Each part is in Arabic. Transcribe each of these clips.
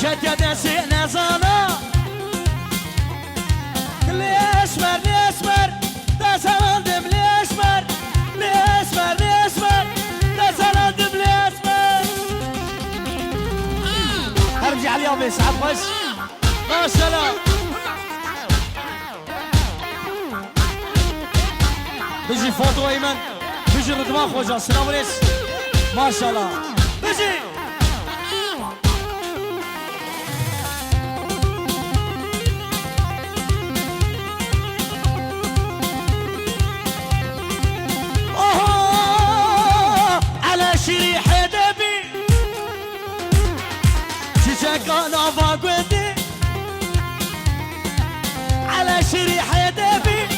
شد نسي نزانا ليسمر ليسمر تسلندم ليسمر ليسمر ليسمر تسلندم ليسمر ارجع اليوم يسعد بس ما شاء الله بيجي فوتو ايمن بيجي رضوان خوجا السلام عليكم ما شاء الله بيجي على شريحة دبي شجاكانا فاقودي على شريحة دبي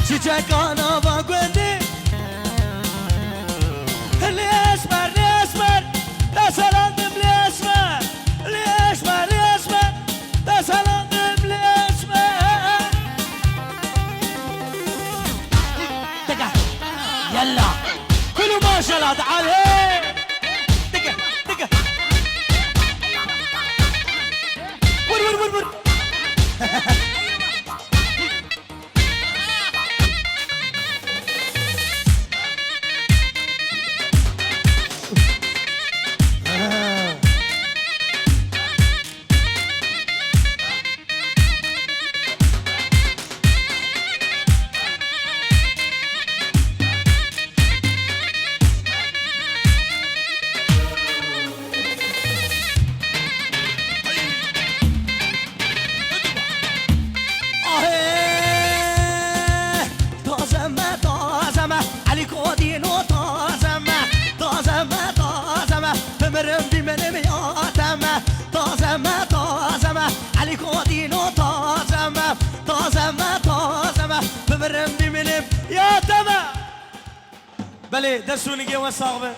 شجاكانا فاقودي الاسمر الاسمر تسلندم الاسمر الاسمر الاسمر تسلندم الاسمر دقة يلا كله ما شاء الله تعال دقة دقة ور ور ور ور بلي دسوني جوا صاغبه